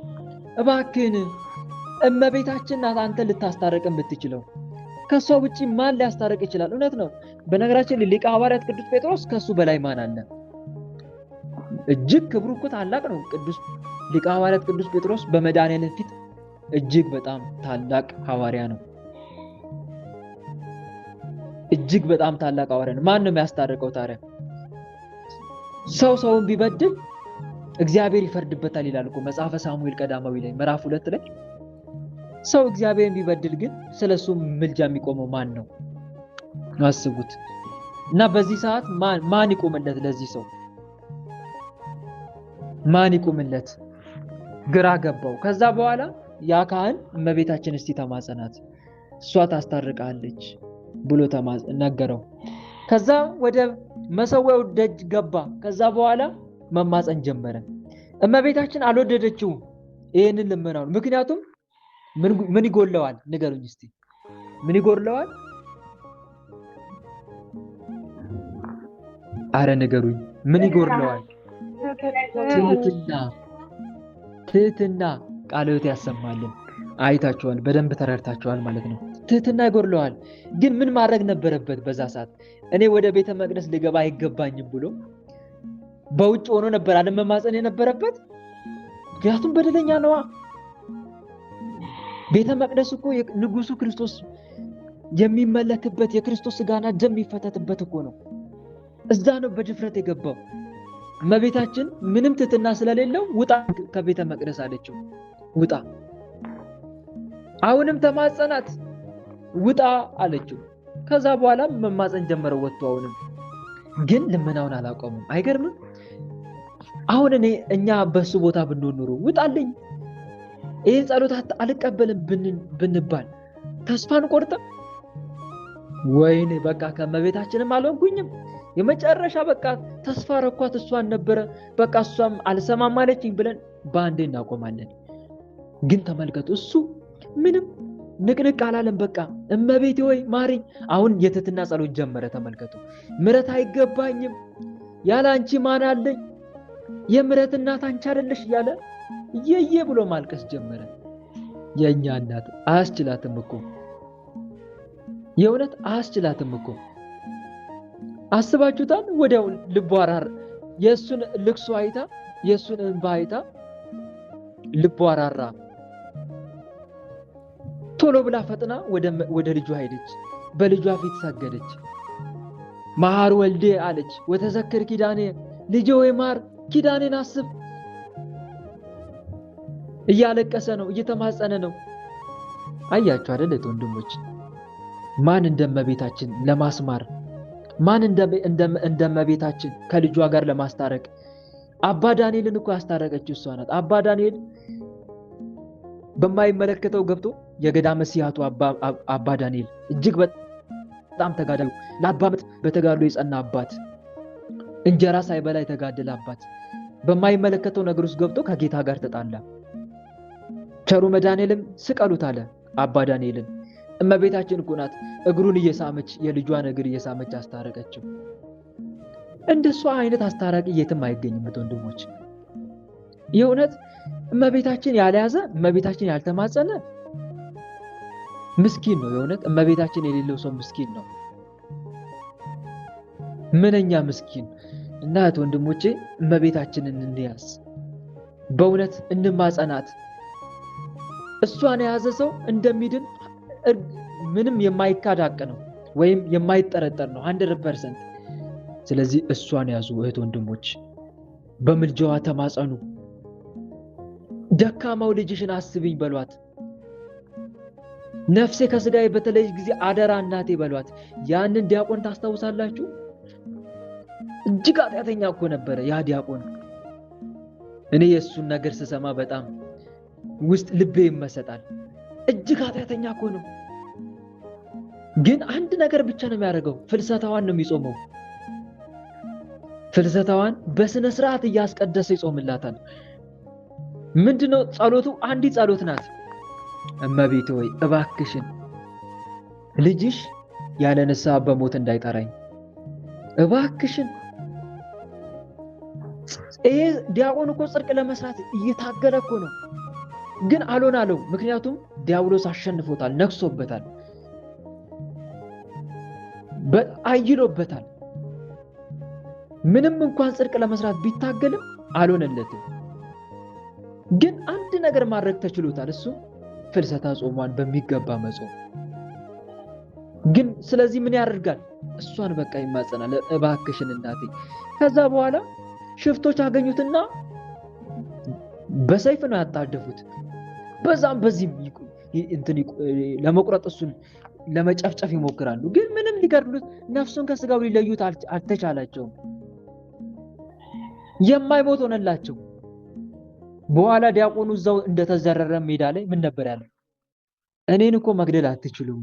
እባክህን እመቤታችን ናት አንተ ልታስታርቅ የምትችለው፣ ከሷ ውጪ ማን ሊያስታርቅ ይችላል? እውነት ነው። በነገራችን ሊቀ ሐዋርያት ቅዱስ ጴጥሮስ ከሱ በላይ ማን አለ? እጅግ ክብሩ እኮ ታላቅ ነው። ቅዱስ ሊቀ ሐዋርያት ቅዱስ ጴጥሮስ በመድኃኒዓለም ፊት እጅግ በጣም ታላቅ ሐዋርያ ነው። እጅግ በጣም ታላቅ ሐዋርያ ነው። ማን ነው የሚያስታርቀው ታዲያ? ሰውን ቢበድል እግዚአብሔር ይፈርድበታል ይላል እኮ መጽሐፈ ሳሙኤል ቀዳማዊ ላይ ምዕራፍ 2 ላይ። ሰው እግዚአብሔርን ቢበድል ግን ስለሱ ምልጃ የሚቆመው ማን ነው? አስቡት። እና በዚህ ሰዓት ማን ይቆምለት? ለዚህ ሰው ማን ይቆምለት? ግራ ገባው። ከዛ በኋላ ያ ካህን እመቤታችን እስቲ ተማጸናት፣ እሷ ታስታርቃለች ብሎ ነገረው። ከዛ ወደ መሰዊያው ደጅ ገባ። ከዛ በኋላ መማፀን ጀመረ። እመቤታችን አልወደደችውም ይሄንን ልመናውን። ምክንያቱም ምን ይጎለዋል? ንገሩኝ እስቲ ምን ይጎለዋል? አረ ንገሩኝ፣ ምን ይጎለዋል? ትህትና። ቃለ ሕይወት ያሰማልን። አይታችኋል፣ በደንብ ተረድታችኋል ማለት ነው። ትህትና ይጎለዋል። ግን ምን ማድረግ ነበረበት? በዛ ሰዓት እኔ ወደ ቤተ መቅደስ ልገባ አይገባኝም ብሎ በውጭ ሆኖ ነበር አለመማፀን የነበረበት። ምክንያቱም በደለኛ ነዋ። ቤተ መቅደስ እኮ ንጉሱ ክርስቶስ የሚመለክበት የክርስቶስ ስጋና ደም የሚፈተትበት እኮ ነው። እዛ ነው በድፍረት የገባው። እመቤታችን ምንም ትህትና ስለሌለው ውጣ ከቤተ መቅደስ አለችው። ውጣ። አሁንም ተማጸናት፣ ውጣ አለችው። ከዛ በኋላ መማፀን ጀመረው ወጥቶ። አሁንም ግን ልመናውን አላቆመም። አይገርምም? አሁን እኛ በሱ ቦታ ብንሆን ኖሮ ውጣልኝ፣ ይሄን ጸሎት አልቀበልም ብንባል ተስፋ እንቆርጥም? ወይኔ በቃ ከመቤታችንም አልሆንኩኝም፣ የመጨረሻ በቃ ተስፋ ረኳት እሷን ነበረ፣ በቃ እሷም አልሰማም አለችኝ ብለን በአንዴ እናቆማለን። ግን ተመልከቱ፣ እሱ ምንም ንቅንቅ አላለም። በቃ እመቤቴ ሆይ ማሪኝ። አሁን የትህትና ጸሎት ጀመረ። ተመልከቱ። ምሕረት አይገባኝም፣ ያለ አንቺ ማን አለኝ? የምሕረት እናት አንቺ አይደለሽ እያለ እየየ ብሎ ማልቀስ ጀመረ። የኛ እናት አያስችላትም እኮ የእውነት አያስችላትም እኮ። አስባችሁታል? ወዲያው ልቧ አራራ። የእሱን ልቅሶ አይታ የእሱን እንባ አይታ ልቧ አራራ። ቶሎ ብላ ፈጥና ወደ ልጇ ሄደች። በልጇ ፊት ሰገደች። መሐር ወልዴ አለች። ወተዘክር ኪዳኔ፣ ልጄ ወይ ማር ኪዳኔን አስብ። እያለቀሰ ነው፣ እየተማጸነ ነው። አያችሁ አይደል ወንድሞች? ማን እንደመቤታችን ለማስማር፣ ማን እንደመቤታችን ከልጇ ጋር ለማስታረቅ። አባ ዳንኤልን እኮ ያስታረቀችው እሷ ናት። አባ ዳንኤል በማይመለከተው ገብቶ የገዳመ ሲያቱ አባ ዳንኤል እጅግ በጣም ተጋዳዩ፣ ለአባ ዓመት በተጋድሎ የጸና አባት፣ እንጀራ ሳይበላ የተጋደለ አባት በማይመለከተው ነገር ውስጥ ገብቶ ከጌታ ጋር ተጣላ። ቸሩ መድኃኔዓለም ስቀሉት አለ አባ ዳንኤልን። እመቤታችን እኮ ናት እግሩን እየሳመች የልጇን እግር እየሳመች አስታረቀችው። እንደሷ አይነት አስታራቂ የትም አይገኝም ወንድሞች። የእውነት እመቤታችን ያልያዘ እመቤታችን ያልተማጸነ ምስኪን ነው። የእውነት እመቤታችን የሌለው ሰው ምስኪን ነው። ምንኛ ምስኪን። እና ወንድሞቼ እመቤታችንን እንያዝ፣ በእውነት እንማጸናት። እሷን የያዘ ሰው እንደሚድን ምንም የማይካድ ሐቅ ነው፣ ወይም የማይጠረጠር ነው 100%። ስለዚህ እሷን ያዙ ወንድሞች፣ በምልጃዋ ተማጸኑ። ደካማው ልጅሽን አስብኝ በሏት። ነፍሴ ከስጋዬ በተለይ ጊዜ አደራ እናቴ በሏት። ያንን ዲያቆን ታስታውሳላችሁ? እጅግ ኃጢአተኛ እኮ ነበረ ያ ዲያቆን። እኔ የእሱን ነገር ስሰማ በጣም ውስጥ ልቤ ይመሰጣል። እጅግ ኃጢአተኛ እኮ ነው። ግን አንድ ነገር ብቻ ነው የሚያደርገው፣ ፍልሰታዋን ነው የሚጾመው። ፍልሰታዋን በስነ ስርዓት እያስቀደሰ ይጾምላታል። ምንድነው ጸሎቱ? አንዲት ጸሎት ናት። እመቤቴ ሆይ እባክሽን ልጅሽ ያለ ንስሐ በሞት እንዳይጠራኝ እባክሽን። ይሄ ዲያቆን እኮ ጽድቅ ለመስራት እየታገለ እኮ ነው፣ ግን አልሆን አለው። ምክንያቱም ዲያብሎስ አሸንፎታል፣ ነክሶበታል፣ አይሎበታል። ምንም እንኳን ጽድቅ ለመስራት ቢታገልም አልሆነለትም። ግን አንድ ነገር ማድረግ ተችሎታል። እሱ ፍልሰታ ጾሟን በሚገባ መጾም። ግን ስለዚህ ምን ያደርጋል? እሷን በቃ ይማጸናል፣ እባክሽን እናቴ። ከዛ በኋላ ሽፍቶች አገኙትና በሰይፍ ነው ያጣደፉት። በዛም በዚህም ለመቁረጥ እሱን ለመጨፍጨፍ ይሞክራሉ። ግን ምንም ሊገድሉት፣ ነፍሱን ከስጋው ሊለዩት አልተቻላቸውም። የማይሞት ሆነላቸው። በኋላ ዲያቆኑ እዛው እንደተዘረረ ሜዳ ላይ ምን ነበር ያለው? እኔን እኮ መግደል አትችሉም።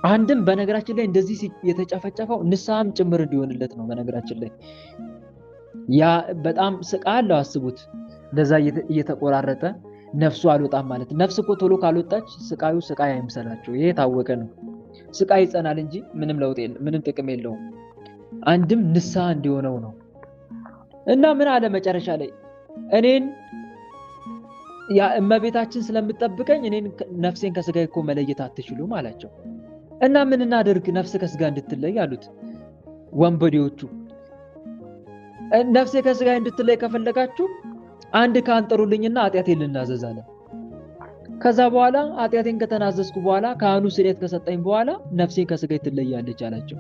አንድም በነገራችን ላይ እንደዚህ የተጨፈጨፈው ንስሐም ጭምር እንዲሆንለት ነው። በነገራችን ላይ ያ በጣም ስቃለው። አስቡት፣ እንደዛ እየተቆራረጠ ነፍሱ አልወጣም ማለት። ነፍስ እኮ ቶሎ ካልወጣች ስቃዩ ስቃይ አይምሰላችሁ። ይሄ ታወቀ ነው። ስቃይ ይጸናል እንጂ ምንም ለውጥ የለም፣ ምንም ጥቅም የለውም። አንድም ንስሐ እንዲሆነው ነው። እና ምን አለ መጨረሻ ላይ? እኔን ያ እመቤታችን ስለምትጠብቀኝ እኔን ነፍሴን ከስጋዬ እኮ መለየት አትችሉም አላቸው። እና ምን እናደርግ ነፍስ ከስጋ እንድትለይ አሉት ወንበዴዎቹ። ነፍሴ ከስጋዬ እንድትለይ ከፈለጋችሁ አንድ ካህን ጥሩልኝና ኃጢአቴን ልናዘዝ አለ። ከዛ በኋላ ኃጢአቴን ከተናዘዝኩ በኋላ ካህኑ ስርየት ከሰጠኝ በኋላ ነፍሴን ከስጋዬ ትለያለች አላቸው።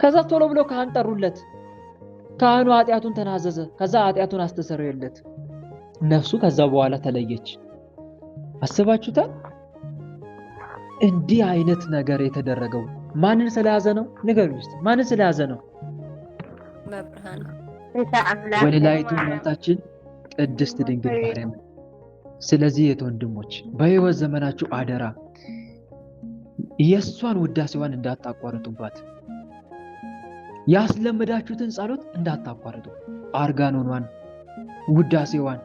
ከዛ ቶሎ ብሎ ካህን ጠሩለት። ካህኑ ኃጢአቱን ተናዘዘ። ከዛ ኃጢአቱን አስተሰረየለት። ነፍሱ ከዛ በኋላ ተለየች። አስባችሁታል? እንዲህ አይነት ነገር የተደረገው ማንን ስለያዘ ነው? ንገሩኝ እስቲ፣ ማንን ስለያዘ ነው? መብርሃን ወለላይቱ እናታችን ቅድስት ድንግል ማርያም። ስለዚህ ወንድሞች በሕይወት ዘመናችሁ አደራ የእሷን ውዳሴዋን እንዳታቋርጡባት። ያስለመዳችሁትን ጸሎት እንዳታቋርጡ። አርጋኖኗን፣ ውዳሴዋን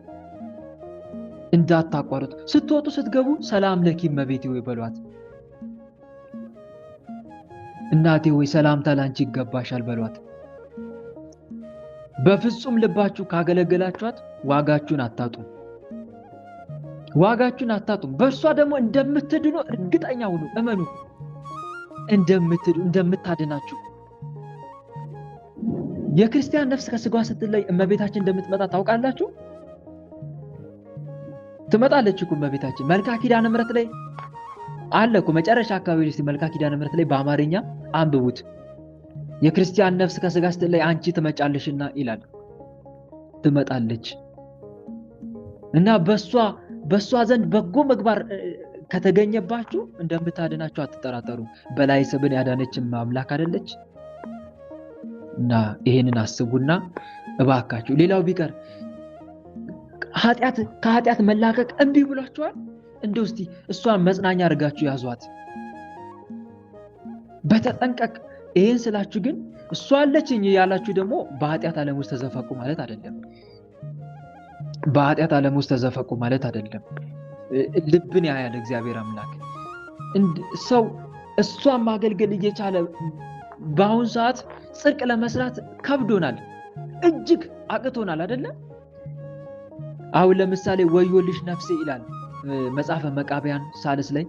እንዳታቋርጡ። ስትወጡ ስትገቡ ሰላም ለኪ እመቤቴ ሆይ በሏት። እናቴ ሆይ ሰላምታ ላንቺ ይገባሻል በሏት። በፍጹም ልባችሁ ካገለገላችኋት ዋጋችሁን አታጡም። ዋጋችሁን አታጡም። በእርሷ ደግሞ እንደምትድኑ እርግጠኛ ሁኑ፣ እመኑ። እንደምታድናችሁ የክርስቲያን ነፍስ ከስጋዋ ስትለይ እመቤታችን እንደምትመጣ ታውቃላችሁ? ትመጣለች እኮ እመቤታችን። መልካ ኪዳነ ምሕረት ላይ አለ እኮ መጨረሻ አካባቢ ላይ መልካ ኪዳነ ምሕረት ላይ በአማርኛ አንብቡት። የክርስቲያን ነፍስ ከስጋ ስትለይ አንቺ ትመጫለሽና ይላል። ትመጣለች እና በሷ ዘንድ በጎ ምግባር ከተገኘባችሁ እንደምታድናችሁ አትጠራጠሩ። በላይ ሰብን ያዳነችን አምላክ አይደለች? እና ይሄንን አስቡና እባካችሁ። ሌላው ቢቀር ከኃጢአት መላቀቅ እምቢ ብሏችኋል? እንደው እስቲ እሷን መጽናኛ አድርጋችሁ ያዟት በተጠንቀቅ። ይሄን ስላችሁ ግን እሷ አለችኝ ያላችሁ ደግሞ በኃጢአት ዓለም ውስጥ ተዘፈቁ ማለት አይደለም። በኃጢአት ዓለም ውስጥ ተዘፈቁ ማለት አይደለም። ልብን ያያል እግዚአብሔር አምላክ። ሰው እሷን ማገልገል እየቻለ በአሁን ሰዓት ጽድቅ ለመስራት ከብዶናል፣ እጅግ አቅቶናል አይደለም? አሁን ለምሳሌ ወዮልሽ ነፍሴ ይላል መጽሐፈ መቃብያን ሳልስ ላይ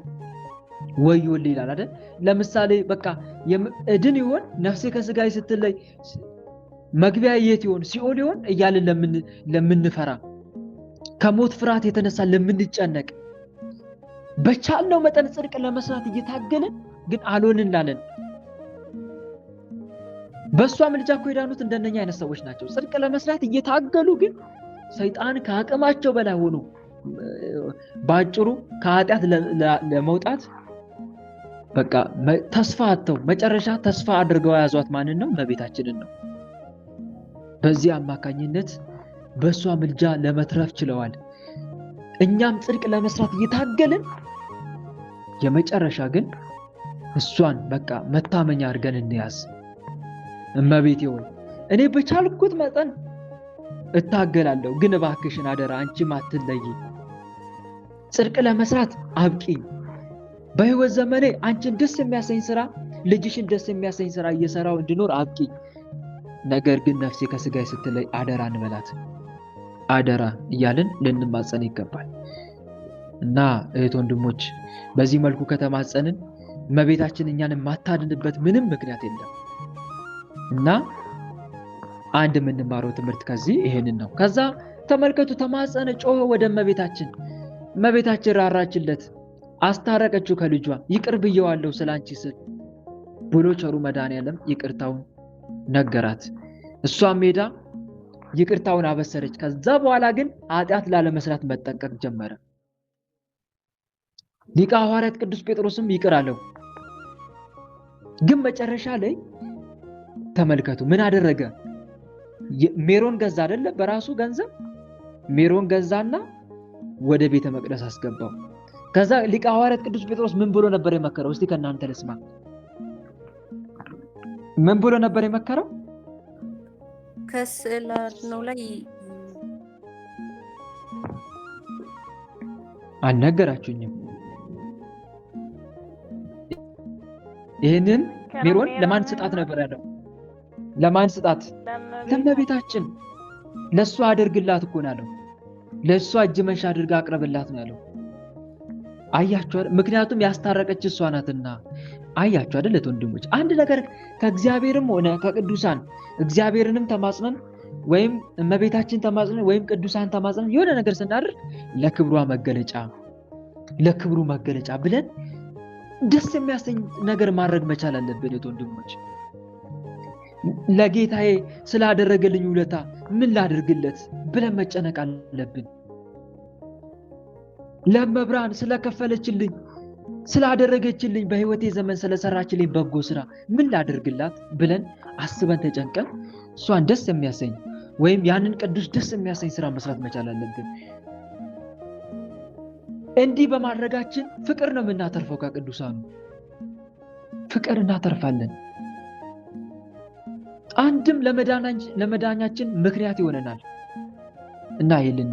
ወዮልህ ይላል አይደል? ለምሳሌ በቃ እድን ይሆን ነፍሴ ከስጋዬ ስትለይ መግቢያ የት ይሆን ሲኦል ይሆን እያልን ለምንፈራ ከሞት ፍርሃት የተነሳ ለምንጨነቅ በቻልነው መጠን ጽድቅ ለመስራት እየታገልን ግን አልሆንን ላለን በእሷ ምልጃ እኮ የዳኑት እንደነኛ አይነት ሰዎች ናቸው። ጽድቅ ለመስራት እየታገሉ ግን ሰይጣን ከአቅማቸው በላይ ሆኖ ባጭሩ ከኃጢአት ለመውጣት በቃ ተስፋ አጥተው መጨረሻ ተስፋ አድርገው ያዟት ማንን ነው? እመቤታችንን ነው። በዚህ አማካኝነት በእሷ ምልጃ ለመትረፍ ችለዋል። እኛም ጽድቅ ለመስራት እየታገልን የመጨረሻ ግን እሷን በቃ መታመኛ አድርገን እንያዝ። እመቤቴ ሆይ እኔ በቻልኩት መጠን እታገላለሁ፣ ግን እባክሽን አደራ አንቺም አትለይ። ጽድቅ ለመስራት አብቂኝ። በህይወት ዘመኔ አንቺን ደስ የሚያሰኝ ስራ፣ ልጅሽን ደስ የሚያሰኝ ስራ እየሰራው እንድኖር አብቂኝ። ነገር ግን ነፍሴ ከስጋዬ ስትለይ አደራ እንበላት፣ አደራ እያልን ልንማጸን ይገባል። እና እህት ወንድሞች በዚህ መልኩ ከተማጸንን እመቤታችን እኛን የማታድንበት ምንም ምክንያት የለም። እና አንድ የምንማረው ትምህርት ከዚህ ይሄንን ነው። ከዛ ተመልከቱ፣ ተማጸነ፣ ጮኸ ወደ እመቤታችን። እመቤታችን ራራችለት፣ አስታረቀችው ከልጇ። ይቅር ብየዋለሁ ስላንቺ ስል ብሎ ቸሩ መድኃኔዓለም ይቅርታውን ነገራት። እሷም ሄዳ ይቅርታውን አበሰረች። ከዛ በኋላ ግን ኃጢአት ላለመስራት መጠንቀቅ ጀመረ። ሊቀ ሐዋርያት ቅዱስ ጴጥሮስም ይቅር አለው። ግን መጨረሻ ላይ ተመልከቱ ምን አደረገ? ሜሮን ገዛ አይደለ? በራሱ ገንዘብ ሜሮን ገዛና ወደ ቤተ መቅደስ አስገባው። ከዛ ሊቀ ሐዋርያት ቅዱስ ጴጥሮስ ምን ብሎ ነበር የመከረው? እስቲ ከናንተ ልስማ። ምን ብሎ ነበር የመከረው? ከስዕላው ላይ አልነገራችሁኝም። ይሄንን ሜሮን ለማን ስጣት ነበር ያለው? ለማን ስጣት? ለእመቤታችን። ለሷ አድርግላት እኮ ነው ያለው። ለሷ እጅ መንሻ አድርጋ አቅርብላት ነው ያለው። አያችሁ አይደል? ምክንያቱም ያስታረቀች እሷ ናትና። አያችሁ አይደል ወንድሞች? አንድ ነገር ከእግዚአብሔርም ሆነ ከቅዱሳን እግዚአብሔርንም ተማጽነን ወይም እመቤታችን ተማጽነን ወይም ቅዱሳን ተማጽነን የሆነ ነገር ስናደርግ ለክብሩ መገለጫ ብለን ደስ የሚያሰኝ ነገር ማድረግ መቻል አለብን ወንድሞች። ለጌታዬ ስላደረገልኝ ውለታ ምን ላድርግለት ብለን መጨነቅ አለብን። ለመብራን ስለከፈለችልኝ ስላደረገችልኝ በህይወቴ ዘመን ስለሰራችልኝ በጎ ስራ ምን ላድርግላት ብለን አስበን ተጨንቀን እሷን ደስ የሚያሰኝ ወይም ያንን ቅዱስ ደስ የሚያሰኝ ስራ መስራት መቻል አለብን። እንዲህ በማድረጋችን ፍቅር ነው የምናተርፈው። ከቅዱሳኑ ፍቅር እናተርፋለን። አንድም ለመዳኛችን ምክንያት ይሆነናል። እና ይሄን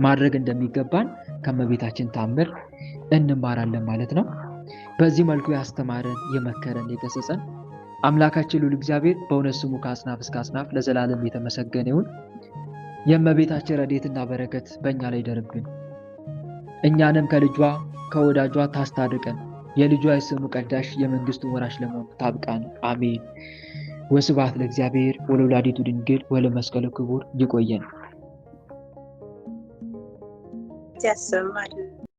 ማድረግ እንደሚገባን ከእመቤታችን ታምር እንማራለን ማለት ነው። በዚህ መልኩ ያስተማረን የመከረን የገሰጸን አምላካችን ልዑል እግዚአብሔር በእውነት ስሙ ከአጽናፍ እስከ አጽናፍ ለዘላለም የተመሰገነ ይሁን። የእመቤታችን ረድኤትና በረከት በእኛ ላይ ይደርብን። እኛንም ከልጇ ከወዳጇ ታስታርቀን። የልጇ የስሙ ቀዳሽ የመንግስቱ ወራሽ ለመሆን ታብቃን። አሜን። ወስብሐት ለእግዚአብሔር ወለወላዲቱ ድንግል ወለመስቀሉ ክቡር። ይቆየን። ያሰማል።